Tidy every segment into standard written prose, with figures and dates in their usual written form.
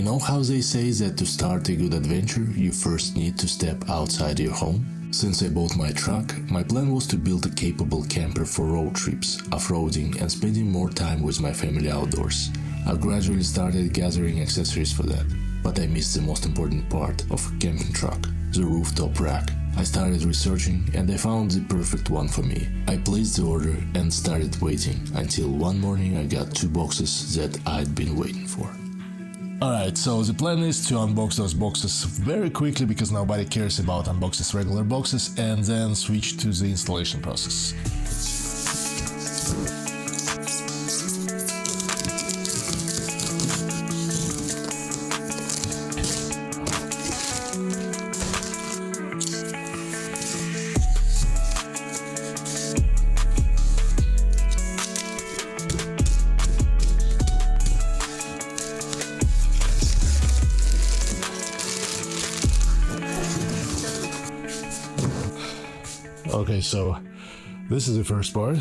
know how they say that to start a good adventure, you first need to step outside your home? Since I bought my truck, my plan was to build a capable camper for road trips, off-roading and spending more time with my family outdoors. I gradually started gathering accessories for that, but I missed the most important part of a camping truck, the rooftop rack. I started researching and I found the perfect one for me. I placed the order and started waiting until one morning I got 2 boxes that I'd been waiting for. Alright, so the plan is to unbox those boxes very quickly because nobody cares about unboxing regular boxes, and then switch to the installation process. Okay, so this is the first part,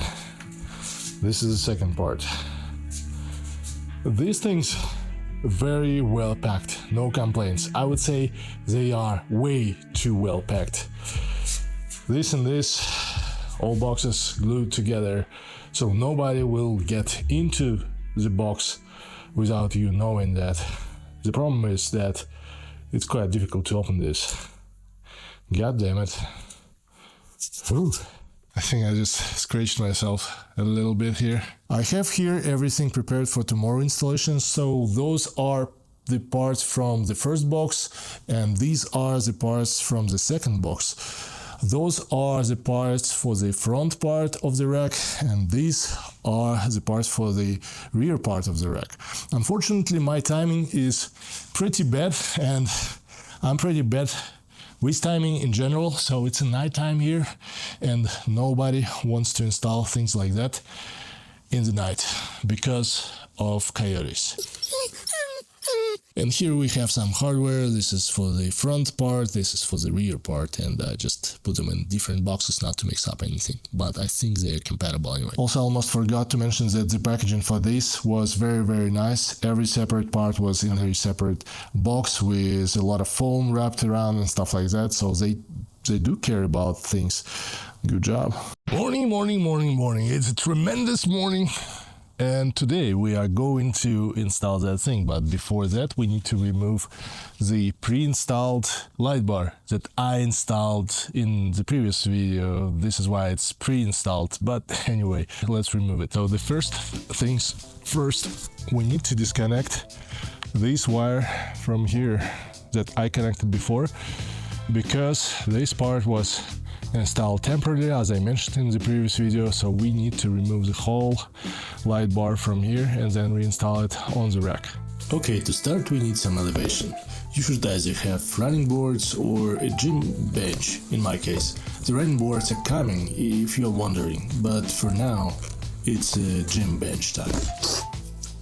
this is the second part. These things very well packed, no complaints. I would say they are way too well packed. This and this, all boxes glued together, so nobody will get into the box without you knowing that. The problem is that it's quite difficult to open this. God damn it. Ooh, I think I just scratched myself a little bit here. I have here everything prepared for tomorrow installation, so those are the parts from the first box and these are the parts from the second box. Those are the parts for the front part of the rack and these are the parts for the rear part of the rack. Unfortunately, my timing is pretty bad and I'm pretty bad with timing in general, so it's a nighttime here and nobody wants to install things like that in the night because of coyotes. And here we have some hardware. This is for the front part, this is for the rear part, and I just put them in different boxes not to mix up anything, but I think they're compatible anyway. Also, I almost forgot to mention that the packaging for this was very nice. Every separate part was in a separate box with a lot of foam wrapped around and stuff like that, so they do care about things. Good job. Morning. It's a tremendous morning. And today we are going to install that thing, but before that we need to remove the pre-installed light bar that I installed in the previous video. This is why it's pre-installed, but anyway, let's remove it. So the first things first, we need to disconnect this wire from here that I connected before, because this part was installed temporarily, as I mentioned in the previous video, so we need to remove the whole light bar from here and then reinstall it on the rack. Okay, to start we need some elevation. You should either have running boards or a gym bench. In my case, the running boards are coming if you're wondering, but for now it's a gym bench type.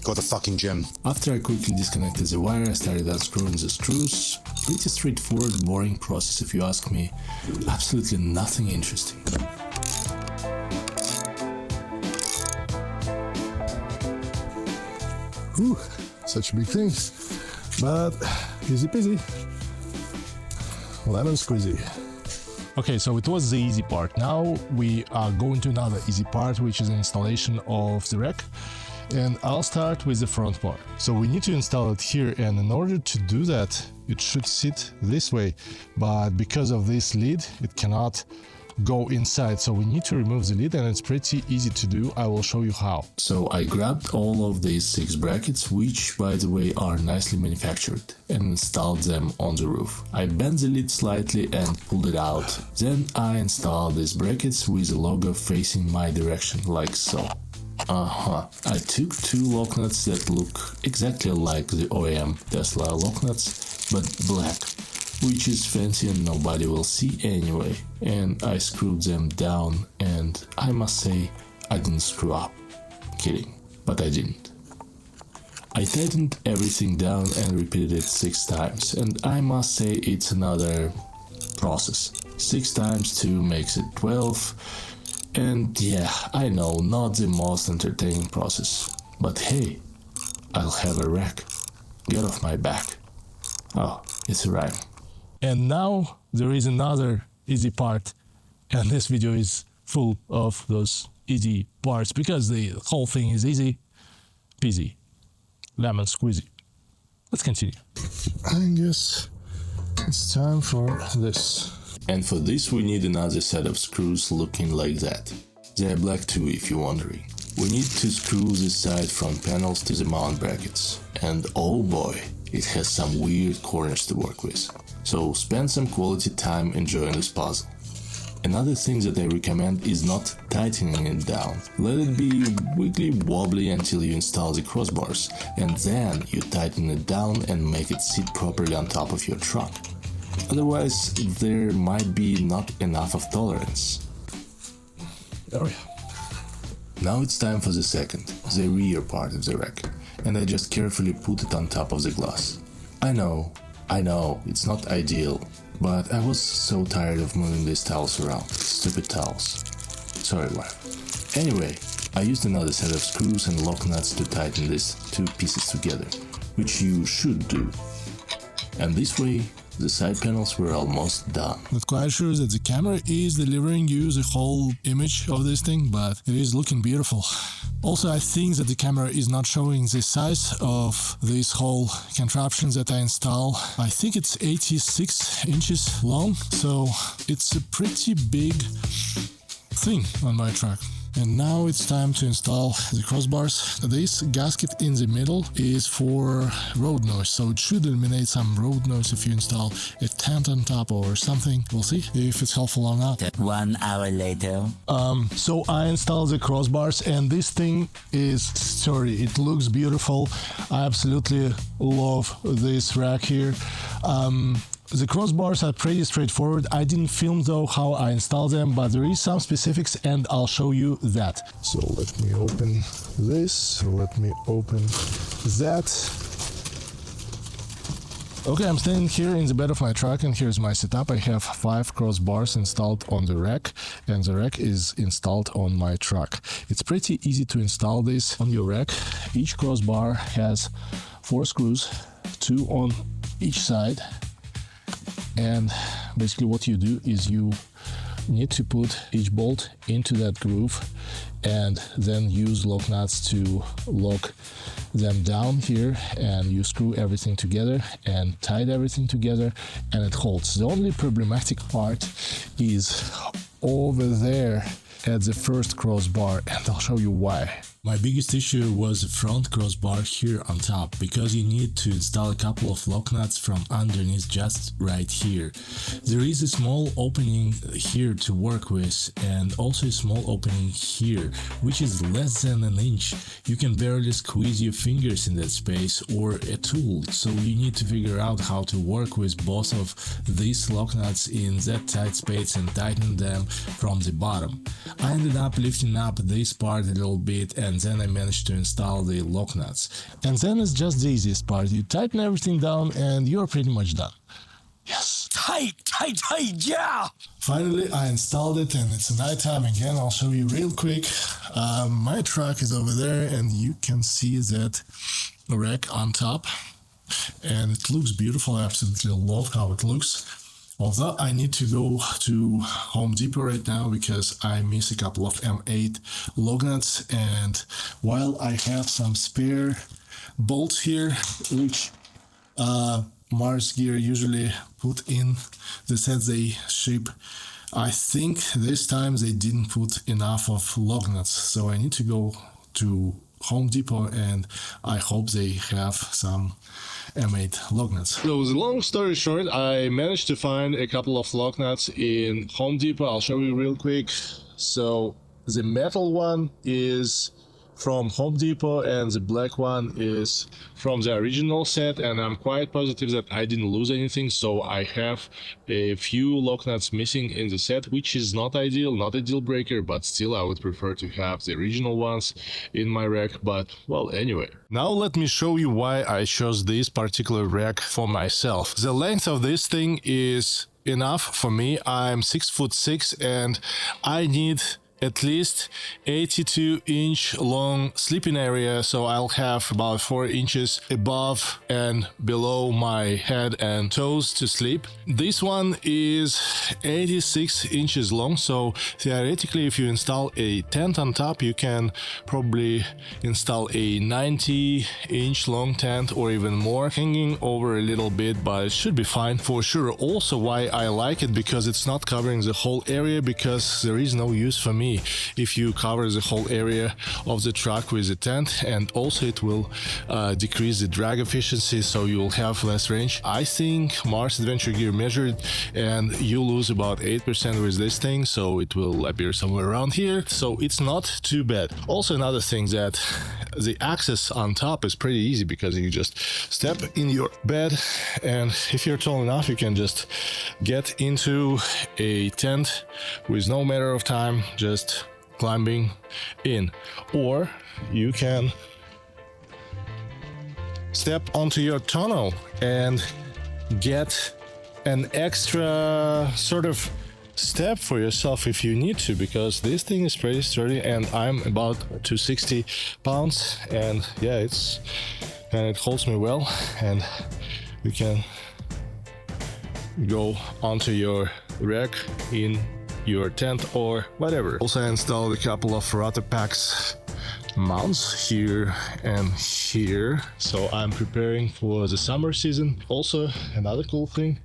Got the fucking gym. After I quickly disconnected the wire, I started unscrewing the screws. Pretty straightforward, boring process if you ask me. Absolutely nothing interesting. Whew, such big things, but easy peasy. Lemon squeezy. Okay, so it was the easy part. Now we are going to another easy part, which is installation of the rack. And I'll start with the front part. So we need to install it here, and in order to do that, it should sit this way, but because of this lid, it cannot go inside, so we need to remove the lid, and it's pretty easy to do. I will show you how. So I grabbed all of these 6 brackets, which by the way are nicely manufactured, and installed them on the roof. I bent the lid slightly and pulled it out. Then I installed these brackets with the logo facing my direction, like so. I took 2 lock nuts that look exactly like the OEM Tesla lock nuts, but black, which is fancy and nobody will see anyway, and I screwed them down, and I must say I didn't screw up. Kidding, but I didn't. I tightened everything down and repeated it 6 times, and I must say it's another process. 6 times 2 makes it 12. And yeah, I know, not the most entertaining process, but hey, I'll have a rack. Get off my back. Oh, it's arriving. And now there is another easy part, and this video is full of those easy parts because the whole thing is easy peasy, lemon squeezy. Let's continue. I guess it's time for this. And for this we need another set of screws looking like that. They are black too, if you're wondering. We need to screw the side front panels to the mount brackets. And oh boy, it has some weird corners to work with. So spend some quality time enjoying this puzzle. Another thing that I recommend is not tightening it down. Let it be wiggly wobbly until you install the crossbars, and then you tighten it down and make it sit properly on top of your truck. Otherwise, there might be not enough of tolerance. Oh yeah. Now it's time for the second, the rear part of the rack, and I just carefully put it on top of the glass. I know, it's not ideal, but I was so tired of moving these towels around. Stupid towels. Sorry, wife. Anyway, I used another set of screws and lock nuts to tighten these two pieces together, which you should do. And this way, the side panels were almost done. Not quite sure that the camera is delivering you the whole image of this thing, but it is looking beautiful. Also, I think that the camera is not showing the size of this whole contraption that I install. I think it's 86 inches long, so it's a pretty big thing on my truck. And now it's time to install the crossbars. This gasket in the middle is for road noise, so it should eliminate some road noise if you install a tent on top or something. We'll see if it's helpful or not. 1 hour later. So I installed the crossbars, and this thing is sturdy. It looks beautiful. I absolutely love this rack here. The crossbars are pretty straightforward. I didn't film though how I installed them, but there is some specifics and I'll show you that. So let me open this, let me open that. Okay, I'm standing here in the bed of my truck and here's my setup. I have 5 crossbars installed on the rack and the rack is installed on my truck. It's pretty easy to install this on your rack. Each crossbar has 4 screws, 2 on each side. And basically what you do is you need to put each bolt into that groove and then use lock nuts to lock them down here, and you screw everything together and tight everything together and it holds. The only problematic part is over there at the first crossbar, and I'll show you why. My biggest issue was the front crossbar here on top, because you need to install a couple of lock nuts from underneath just right here. There is a small opening here to work with and also a small opening here, which is less than an inch. You can barely squeeze your fingers in that space or a tool, so you need to figure out how to work with both of these lock nuts in that tight space and tighten them from the bottom. I ended up lifting up this part a little bit and then I managed to install the lock nuts. And then it's just the easiest part. You tighten everything down and you're pretty much done. Yes. Tight, yeah! Finally, I installed it and it's nighttime again. I'll show you real quick. My truck is over there and you can see that rack on top. And it looks beautiful. I absolutely love how it looks. Although I need to go to Home Depot right now because I miss a couple of M8 lug nuts, and while I have some spare bolts here, which Mars Gear usually put in the set they ship, I think this time they didn't put enough of lug nuts, so I need to go to Home Depot and I hope they have some M8 lug nuts. So the long story short, I managed to find a couple of lug nuts in Home Depot. I'll show you real quick. So the metal one is from Home Depot and the black one is from the original set, and I'm quite positive that I didn't lose anything, so I have a few lock nuts missing in the set, which is not ideal, not a deal breaker, but still I would prefer to have the original ones in my rack. But well, anyway, now let me show you why I chose this particular rack for myself. The length of this thing is enough for me. I'm 6'6" and I need at least 82-inch long sleeping area, so I'll have about 4 inches above and below my head and toes to sleep. This one is 86 inches long, so theoretically if you install a tent on top, you can probably install a 90-inch long tent or even more, hanging over a little bit, but it should be fine for sure. Also, why I like it, because it's not covering the whole area, because there is no use for me if you cover the whole area of the truck with a tent, and also it will decrease the drag efficiency, so you'll have less range. I think Mars Adventure Gear measured and you lose about 8% with this thing, so it will appear somewhere around here, so it's not too bad. Also, another thing that the access on top is pretty easy, because you just step in your bed, and if you're tall enough you can just get into a tent with no matter of time, just climbing in. Or you can step onto your tunnel and get an extra sort of step for yourself if you need to, because this thing is pretty sturdy, and I'm about 260 pounds, and yeah, it holds me well, and you can go onto your rack in your tent or whatever. Also, I installed a couple of Rooftop mounts here and here, so I'm preparing for the summer season. Also, another cool thing,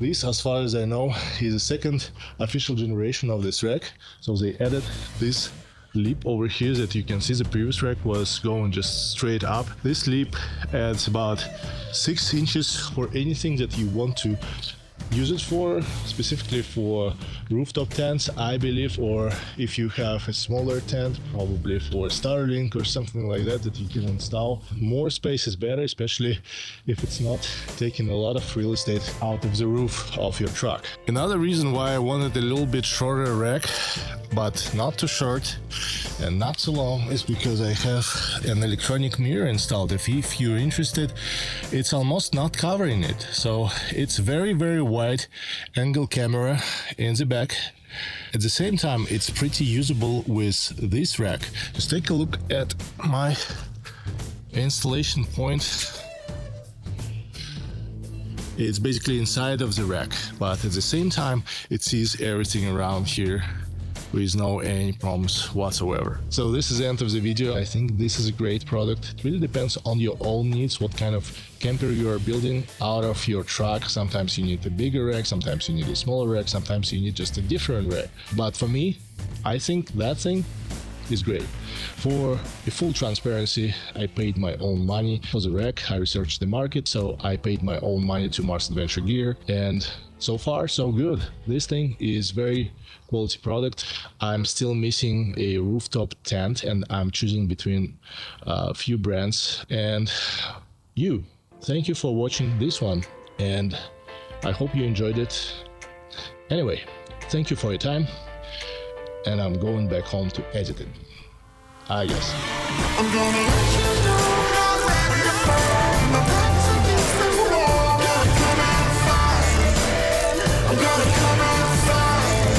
this, as far as I know, is the second official generation of this rack. So they added this lip over here that you can see. The previous rack was going just straight up. This lip adds about 6 inches for anything that you want to use it for, specifically for rooftop tents, I believe, or if you have a smaller tent, probably for Starlink or something like that you can install. More space is better, especially if it's not taking a lot of real estate out of the roof of your truck. Another reason why I wanted a little bit shorter rack, but not too short and not too long, is because I have an electronic mirror installed. If you're interested, it's almost not covering it, so it's very wide angle camera in the back. At the same time, it's pretty usable with this rack. Just take a look at my installation point. It's basically inside of the rack, but at the same time it sees everything around here with no any problems whatsoever. So this is the end of the video. I think this is a great product. It really depends on your own needs, what kind of camper you are building out of your truck. Sometimes you need a bigger rack, sometimes you need a smaller rack, sometimes you need just a different rack. But for me, I think that thing is great. For a full transparency, I paid my own money for the rack. I researched the market, so I paid my own money to Mars Adventure Gear, and so far so good. This thing is very quality product. I'm still missing a rooftop tent, and I'm choosing between a few brands. And thank you for watching this one, and I hope you enjoyed it. Anyway, thank you for your time, and I'm going back home to edit it. Yes. I'm gonna let you know that you're fine. My back's against the wall. Gotta come outside. I'm gonna come outside.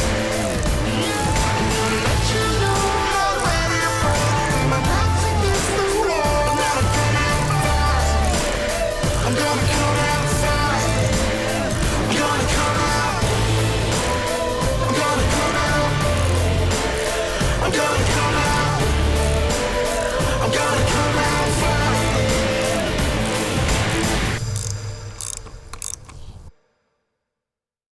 I'm gonna let you know that you're fine. My back's against the wall. Gotta come outside. I'm gonna